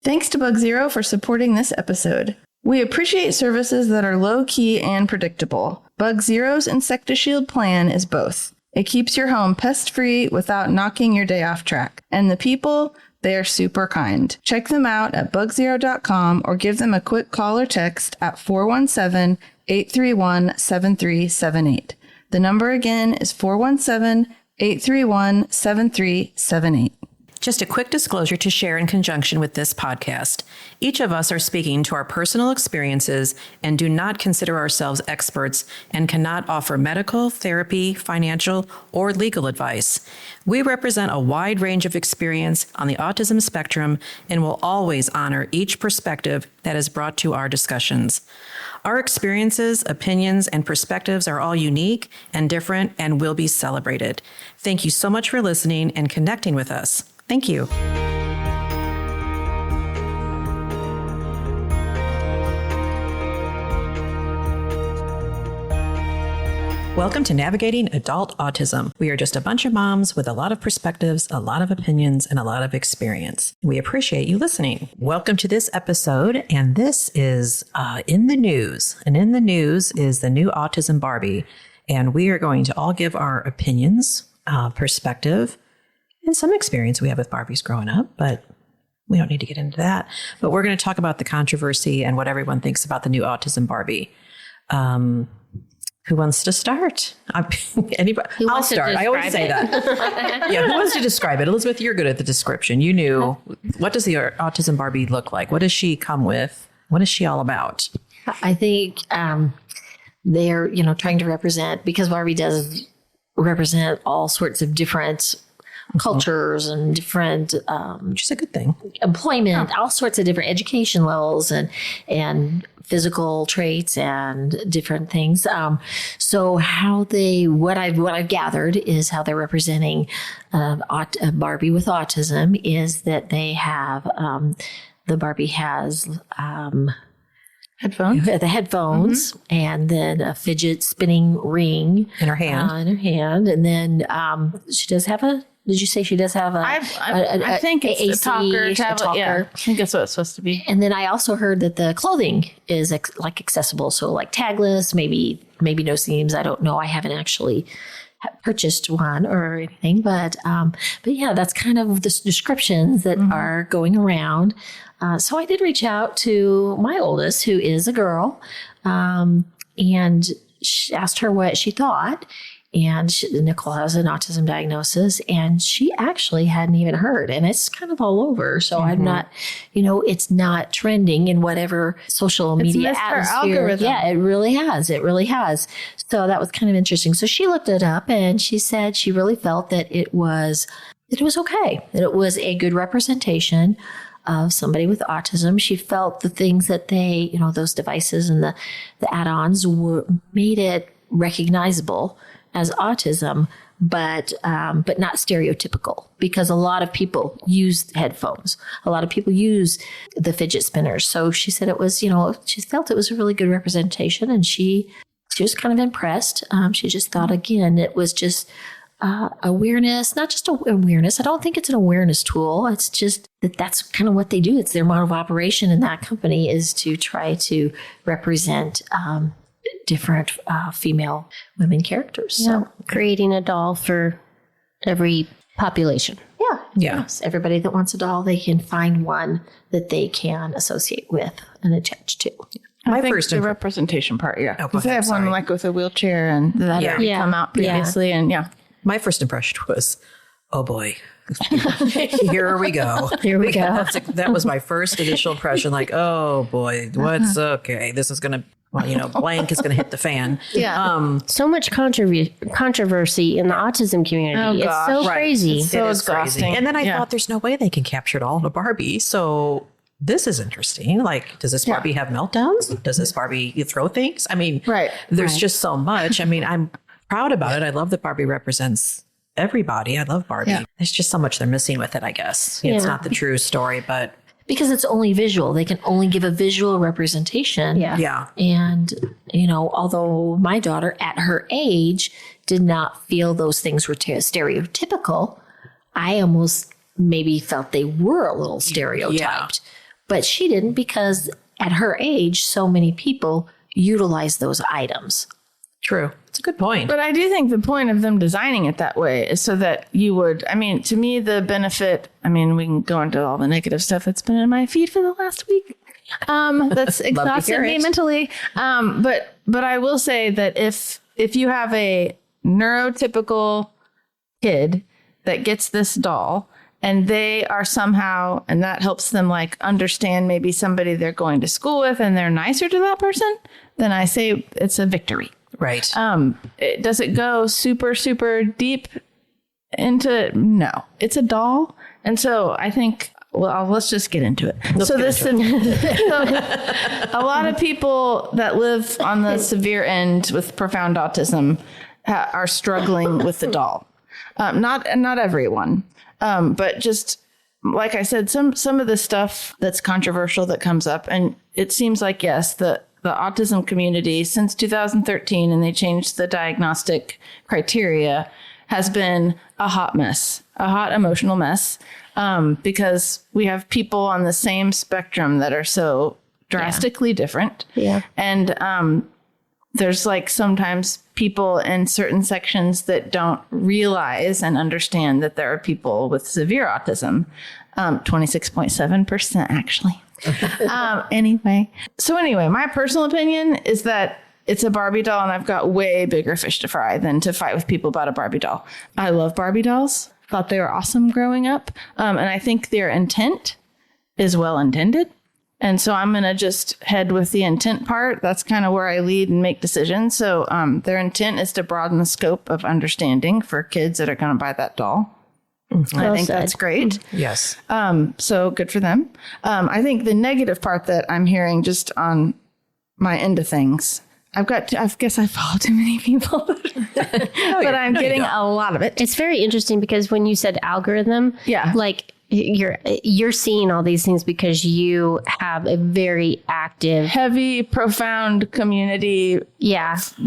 Thanks to Bug Zero for supporting this episode. We appreciate services that are low-key and predictable. Bug Zero's Insectishield plan is both. It keeps your home pest-free without knocking your day off track. And the people, they are super kind. Check them out at bugzero.com or give them a quick call or text at 417-831-7378. The number again is 417-831-7378. Just a quick disclosure to share in conjunction with this podcast. Each of us are speaking to our personal experiences and do not consider ourselves experts and cannot offer medical, therapy, financial, or legal advice. We represent a wide range of experience on the autism spectrum and will always honor each perspective that is brought to our discussions. Our experiences, opinions, and perspectives are all unique and different and will be celebrated. Thank you so much for listening and connecting with us. Thank you. Welcome to Navigating Adult Autism. We are just a bunch of moms with a lot of perspectives, a lot of opinions, and a lot of experience. We appreciate you listening. Welcome to this episode, and this is in the news. And in the news is the new Autism Barbie. And we are going to all give our opinions, perspective, and some experience we have with Barbies growing up, but we don't need to get into that. But we're going to talk about the controversy and what everyone thinks about the new Autism Barbie. Who wants to start? Anybody? I'll start. I always say that. Yeah, who wants to describe it? Elizabeth, you're good at the description. You knew. What does the Autism Barbie look like? What does she come with? What is she all about? I think they're, trying to represent, because Barbie does represent all sorts of different cultures and different, which is a good thing, employment, all sorts of different education levels and physical traits and different things. So what I've gathered is how they're representing Barbie with autism is that they have, the Barbie has, headphones, and then a fidget spinning ring in her hand, and then she does have a. Did you say she does have I think it's a talker tablet. Yeah, I think that's what it's supposed to be. And then I also heard that the clothing is accessible, so like tagless, maybe no seams. I don't know. I haven't actually purchased one or anything, but yeah, that's kind of the descriptions that are going around. So I did reach out to my oldest, who is a girl, and asked her what she thought. And Nicole has an autism diagnosis, and she actually hadn't even heard, and it's kind of all over. So I'm not, it's not trending in whatever social media atmosphere. Yeah, it really has. It really has. So that was kind of interesting. So she looked it up, and she said she really felt that it was okay, that it was a good representation of somebody with autism. She felt the things that they, those devices and the add-ons made it recognizable as autism, but not stereotypical, because a lot of people use headphones. A lot of people use the fidget spinners. So she said it was, she felt it was a really good representation, and she was kind of impressed. She just thought, again, it was just awareness, not just awareness. I don't think it's an awareness tool. It's just that's kind of what they do. It's their mode of operation in that company is to try to represent different female women characters. Yeah, so creating a doll for every population. Yeah. Yes. Everybody that wants a doll, they can find one that they can associate with and attach to. I think the representation part, yeah. Oh, because they have one like with a wheelchair and that had come out previously, and My first impression was, oh boy. Here we go. Here we go. That was my first initial impression. Like, oh boy, okay? This is going to, blank is going to hit the fan. Yeah. So much controversy in the autism community. Oh, it's so crazy. It's so exhausting. Crazy. And then I thought there's no way they can capture it all in a Barbie. So this is interesting. Like, does this Barbie have meltdowns? Does this Barbie throw things? I mean, there's just so much. I mean, I'm proud about it. I love that Barbie represents everybody. I love Barbie. Yeah. There's just so much they're missing with it, I guess. It's not the true story, but because it's only visual. They can only give a visual representation. Yeah. And, although my daughter at her age did not feel those things were stereotypical, I almost maybe felt they were a little stereotyped. But she didn't because at her age, so many people utilize those items. True. It's a good point. But I do think the point of them designing it that way is so that you would, I mean, to me, the benefit, I mean, we can go into all the negative stuff that's been in my feed for the last week. That's exhausted me mentally. But I will say that if you have a neurotypical kid that gets this doll and they are somehow, and that helps them like understand maybe somebody they're going to school with and they're nicer to that person, then I say it's a victory. Right. Does it go super, super deep into? No, it's a doll. And so I think, well, let's just get into it. A lot of people that live on the severe end with profound autism are struggling with the doll. Not everyone, but just like I said, some of the stuff that's controversial that comes up, and it seems like, yes, the autism community since 2013, and they changed the diagnostic criteria, has been a hot mess, a hot emotional mess, because we have people on the same spectrum that are so drastically different. Yeah. And there's like sometimes people in certain sections that don't realize and understand that there are people with severe autism, 26.7% actually. Anyway, my personal opinion is that it's a Barbie doll, and I've got way bigger fish to fry than to fight with people about a Barbie doll. I love Barbie dolls. Thought they were awesome growing up. And I think their intent is well intended. And so I'm going to just head with the intent part. That's kind of where I lead and make decisions. So their intent is to broaden the scope of understanding for kids that are going to buy that doll. Mm-hmm. I think that's great. Yes. So good for them. I think the negative part that I'm hearing just on my end of things, I guess I follow too many people, but I'm getting a lot of it. It's very interesting because when you said algorithm, like you're seeing all these things because you have a very active, heavy, profound community.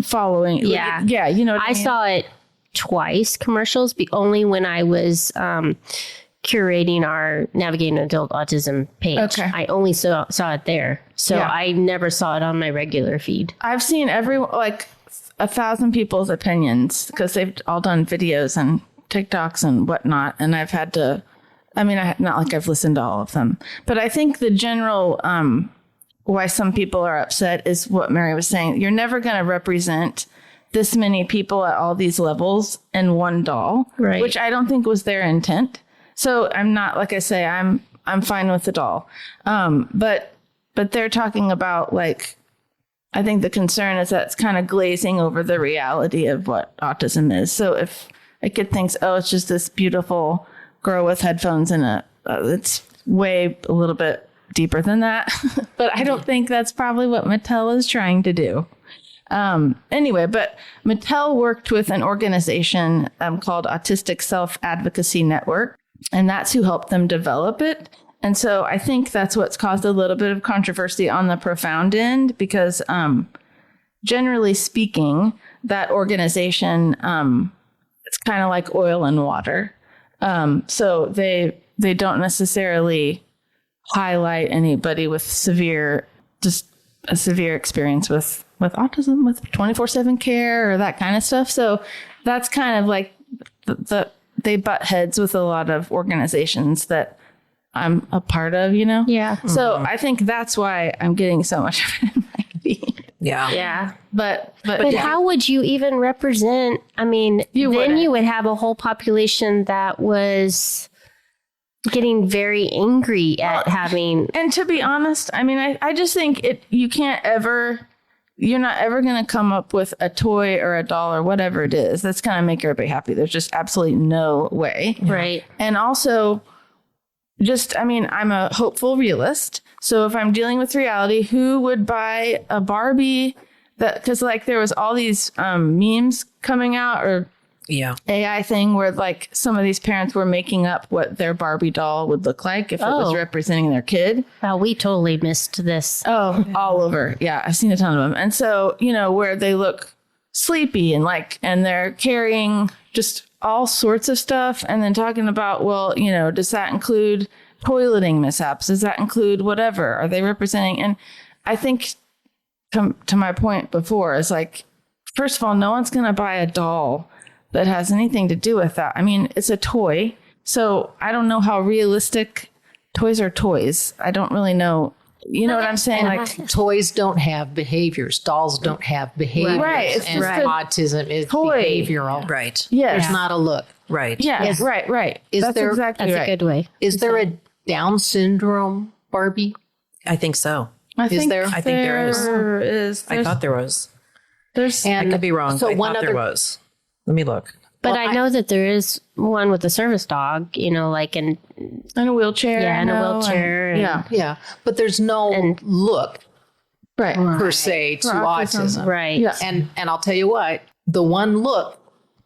Following. Yeah. Yeah. You know what I mean? Saw it twice, commercials, but only when I was curating our Navigating Adult Autism page. Okay. I only saw it there. So I never saw it on my regular feed. I've seen like 1,000 people's opinions because they've all done videos and TikToks and whatnot. And I've had to, not like I've listened to all of them, but I think the general, why some people are upset is what Mary was saying. You're never going to represent this many people at all these levels in one doll, right? Which I don't think was their intent. So I'm not, like I say, I'm fine with the doll. But they're talking about, like, I think the concern is that it's kind of glazing over the reality of what autism is. So if a kid thinks, oh, it's just this beautiful girl with headphones and it's way a little bit deeper than that. But I don't think that's probably what Mattel is trying to do. Anyway, but Mattel worked with an organization called Autistic Self-Advocacy Network, and that's who helped them develop it. And so I think that's what's caused a little bit of controversy on the profound end, because generally speaking, that organization, it's kind of like oil and water. So they don't necessarily highlight anybody with severe experience with autism, with 24/7 care or that kind of stuff. So that's kind of like they butt heads with a lot of organizations that I'm a part of, you know? Yeah. So I think that's why I'm getting so much of it in my feed. Yeah. Yeah. But how would you even represent? I mean, you would have a whole population that was getting very angry at having. And to be honest, I mean, I just think you're not ever going to come up with a toy or a doll or whatever it is that's going to make everybody happy. There's just absolutely no way. Right. And also, I'm a hopeful realist. So if I'm dealing with reality, who would buy a Barbie because like there was all these memes coming out or AI thing where like some of these parents were making up what their Barbie doll would look like if it was representing their kid. Well, we totally missed this. Oh, all over. Yeah, I've seen a ton of them. And so, where they look sleepy and they're carrying just all sorts of stuff and then talking about, well, does that include toileting mishaps? Does that include whatever? Are they representing? And I think to my point before is like, first of all, no one's going to buy a doll that has anything to do with that. I mean, it's a toy. So I don't know how realistic toys are toys. I don't really know. You know what I'm saying? Like toys don't have behaviors. Dolls don't have behaviors. Right. And autism is behavioral. Right. Yes. It's not a look. Right. Yes. Right. That's exactly That's right. a good way. Is there a Down syndrome Barbie? I think so. I think there? I think there is. I thought there was. There's I could be wrong. So but I one thought there was. Let me look. But I know that there is one with a service dog, like in a wheelchair. in a wheelchair. Yeah. Yeah, but there's no look Right. per se to autism. Right. Yeah. And I'll tell you what, the one look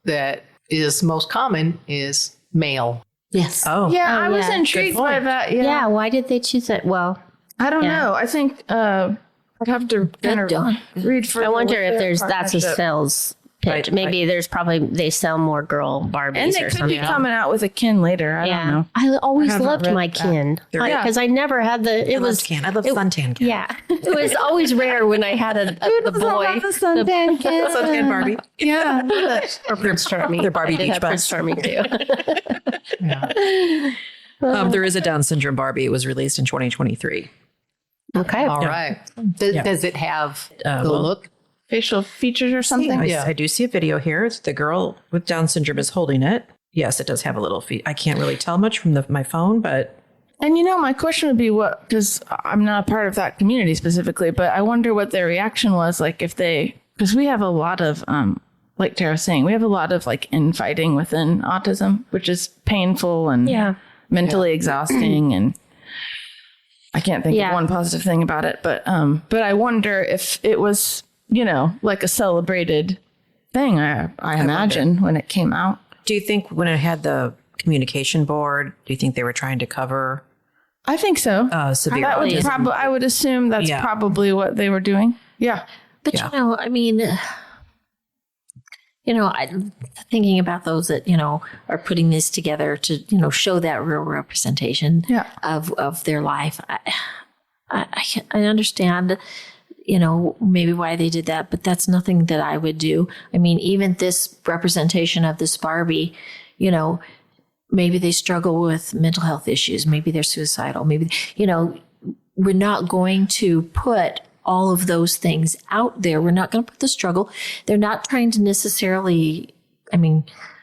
that is most common is male. Yes. Oh. Yeah, I was yeah. intrigued by that. Yeah. Why did they choose it? Well, I don't know. I think I'd have to read for. I wonder if that's a sales pitch. Right, Maybe there's probably they sell more girl Barbies And they or could something. be coming out with a kin later. I don't know. I always haven't loved read my that. kin Yeah. because I never had the. It was I love suntan can. yeah. It was always rare when I had the boy. The suntan kin. Suntan Barbie. Yeah. Or Prince Charming. They're Barbie I did Beach have Bus. Prince Charming too. There is a Down syndrome Barbie. It was released in 2023. Okay. All right. Does it have the well, look? Facial features or something. I do see a video here. The girl with Down syndrome is holding it. Yes, it does have a little feet. I can't really tell much from my phone, but And my question would be because I'm not a part of that community specifically, but I wonder what their reaction was like because we have a lot of, like Tara was saying, we have a lot of like infighting within autism, which is painful and mentally exhausting. And I can't think of one positive thing about it, but I wonder if it was, like a celebrated thing, I imagine when it came out. do you think when it had the communication board, do you think they were trying to cover I think so. severe That would autism? I would assume that's probably what they were doing. Yeah. But I mean, I'm thinking about those that are putting this together to show that real representation of their life. I understand, maybe why they did that, but that's nothing that I would do. I mean, even this representation of this Barbie, maybe they struggle with mental health issues. Maybe they're suicidal. Maybe, we're not going to put all of those things out there. We're not going to put the struggle. They're not trying to necessarily,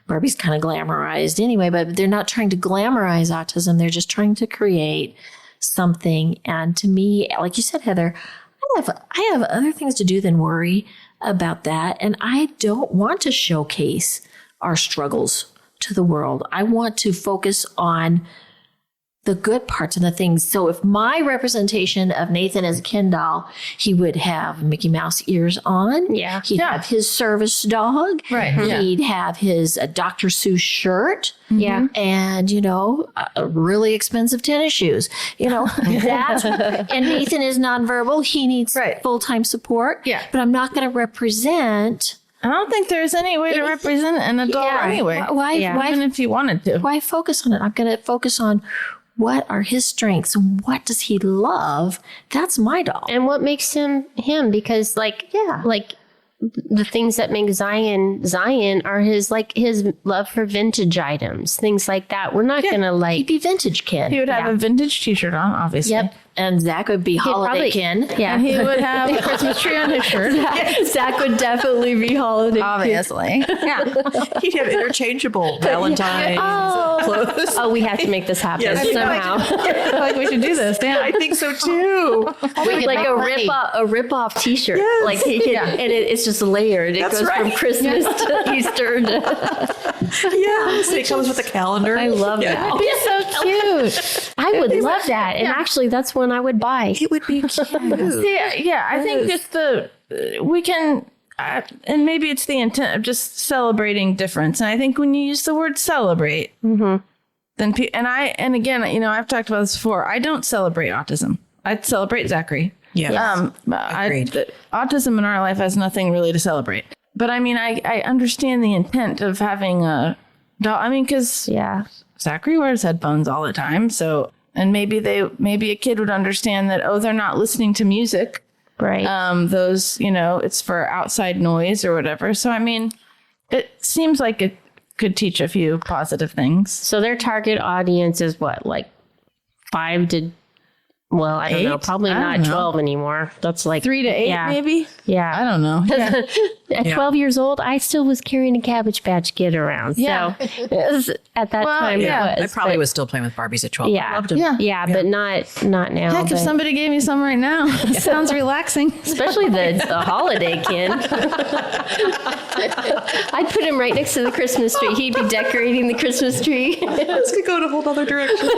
Barbie's kind of glamorized anyway, but they're not trying to glamorize autism. They're just trying to create something. And to me, like you said, Heather, I have other things to do than worry about that. And I don't want to showcase our struggles to the world. I want to focus on the good parts and the things. So if my representation of Nathan as a Ken doll, he would have Mickey Mouse ears on. Yeah. He'd have his service dog. Right. He'd have his Dr. Seuss shirt. Yeah. And, really expensive tennis shoes. That. And Nathan is nonverbal. He needs full-time support. Yeah. But I'm not going to represent. I don't think there's any way to represent an adult anyway. Why Even if you wanted to. Why focus on it? I'm going to focus on what are his strengths? What does he love? That's my doll. And what makes him because the things that make Zion are his love for vintage items, things like that. We're not gonna He'd be vintage Ken. He would have a vintage t-shirt on, obviously. Yep. And Zach would be holiday Ken. Yeah. And he would have a Christmas tree on his shirt. Zach would definitely be holiday. Obviously. Yeah. He'd have interchangeable Valentine's clothes. Oh, we have to make this happen somehow. I feel like we should do this. Yeah. I think so too. Like a rip off T-shirt. Yes. Like he can, and it's just layered. It goes from Christmas to Easter. Yes, it comes with a calendar. I love that. It'd be so cute. I would love that. And actually, that's one I would buy. It would be cute. I think just we can, and maybe it's the intent of just celebrating difference. And I think when you use the word celebrate, then and again, I've talked about this before. I don't celebrate autism. I celebrate Zachary. Yeah. Autism in our life has nothing really to celebrate. But I understand the intent of having a doll. Because Zachary wears headphones all the time. So and maybe a kid would understand that, oh, they're not listening to music. Right. Those, it's for outside noise or whatever. So, I mean, it seems like it could teach a few positive things. So their target audience is what, like 5 to, well, I don't know, probably not 12 anymore. That's like 3 to 8, maybe? Yeah. I don't know. Yeah. At 12 years old, I still was carrying a Cabbage Patch Kid around. Yeah. So it was, at that time, yeah. it was. I probably was still playing with Barbies at 12. Yeah. I loved them. Yeah, but not now. Heck, if somebody gave me some right now, it sounds relaxing. Especially the holiday kid. I'd put him right next to the Christmas tree. He'd be decorating the Christmas tree. This could go in a whole other direction.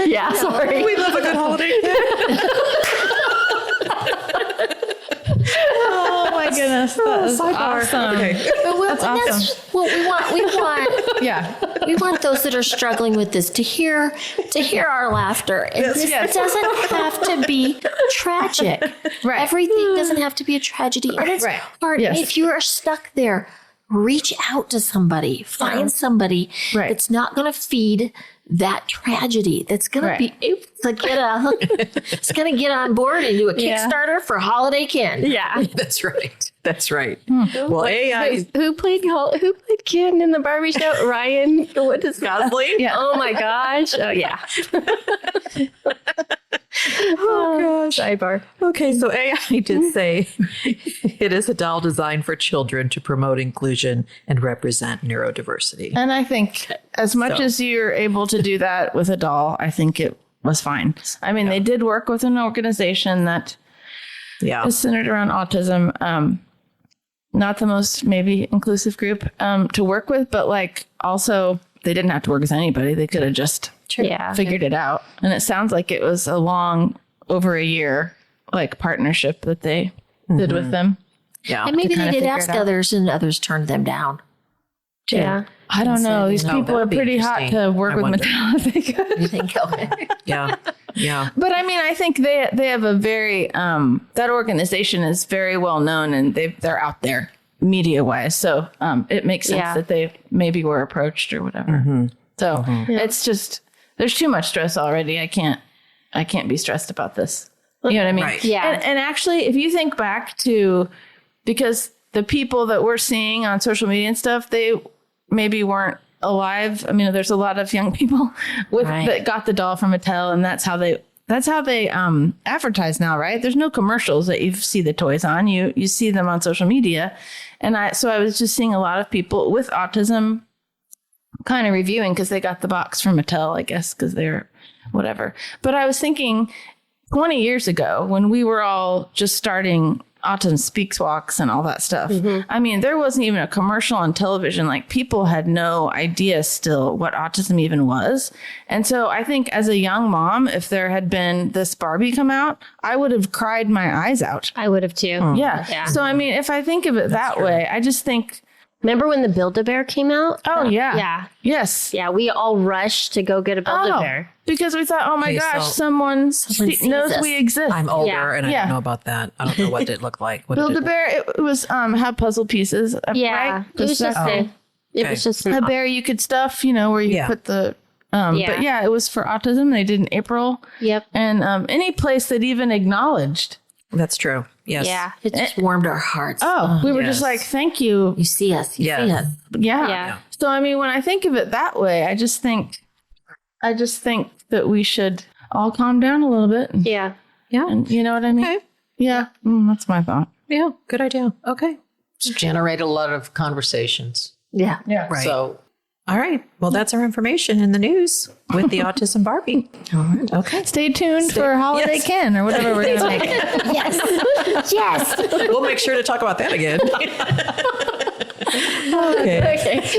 Yeah, sorry. We love a good holiday kid. Oh my goodness, that's awesome. Okay. That's awesome. what we want. We want. Yeah. We want those that are struggling with this to hear our laughter. And it doesn't have to be tragic. Right. Everything doesn't have to be a tragedy. And it's hard. Yes. If you are stuck there, reach out to somebody. Find somebody that's not going to feed that tragedy. That's going to be it's going to get on board and do a Kickstarter for Holiday Ken. Yeah. That's right. That's right. Well, AI. Who played Ken in the Barbie show? Ryan. What is Gosling? Yeah. Oh my gosh. Oh yeah. Oh gosh. Sidebar. Okay, so AI did say it is a doll designed for children to promote inclusion and represent neurodiversity. And I think as much as you're able to do that with a doll, I think it was fine. I mean, they did work with an organization that is centered around autism. Not the most maybe inclusive group to work with, but like also they didn't have to work with anybody. They could have just figured it out. And it sounds like it was a long, over a year, like partnership that they did with them. Yeah. And maybe they did figure ask it out. others and others turned them down. Yeah. I don't know. These people are pretty hot to work with Mattel if they could. You think, okay. Yeah. Yeah. But I mean, I think they have a very, that organization is very well known and they're out there media wise. So it makes sense that they maybe were approached or whatever. So it's just, there's too much stress already. I can't be stressed about this. You know what I mean? Right. Yeah. And actually, if you think back to, because the people that we're seeing on social media and stuff, they maybe weren't alive. I mean, there's a lot of young people that got the doll from Mattel, and that's how they advertise now, right? There's no commercials that you see the toys on. You see them on social media. And I was just seeing a lot of people with autism kind of reviewing because they got the box from Mattel, I guess, because they're whatever. But I was thinking 20 years ago when we were all just starting Autism Speaks walks and all that stuff. I mean, there wasn't even a commercial on television. Like people had no idea still what autism even was. And so I think as a young mom, if there had been this Barbie come out, I would have cried my eyes out. I would have too. Yeah. So, I mean, if I think of it that way, I just think. Remember when the Build-A-Bear came out? Oh, yeah. Yeah. Yes. Yeah, we all rushed to go get a Build-A-Bear. Because we thought, oh my gosh, someone knows we exist. I'm older and I don't know about that. I don't know what it looked like. Build-A-Bear, it was had puzzle pieces. Yeah. Right? It was just a bear you could stuff, where you put the but yeah, it was for autism. They did in April. Yep. And any place that even acknowledged. That's true. Yes. Yeah. It just warmed our hearts. Oh, we were just like, thank you. You see us. You see us. Yeah. So, I mean, when I think of it that way, I just think that we should all calm down a little bit. Yeah. Yeah. And you know what I mean? Okay. Yeah. That's my thought. Yeah. Good idea. Okay. It's generated a lot of conversations. Yeah. Yeah. Right. So, all right. Well, that's our information in the news with the Autism Barbie. All right. Okay. Stay tuned for Holiday Ken or whatever we're going to make. Yes. We'll make sure to talk about that again. Okay.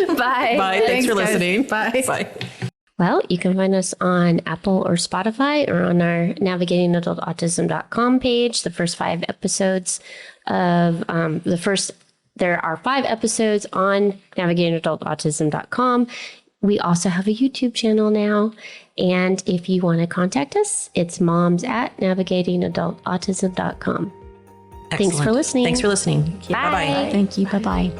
Bye. Bye. Thanks for listening. Bye. Bye. Well, you can find us on Apple or Spotify or on our navigatingadultautism.com page. The first 5 episodes of there are 5 episodes on navigatingadultautism.com. We also have a YouTube channel now. And if you want to contact us, it's moms@navigatingadultautism.com. Thanks for listening. Thanks for listening. Bye. Bye-bye. Thank you. Bye-bye.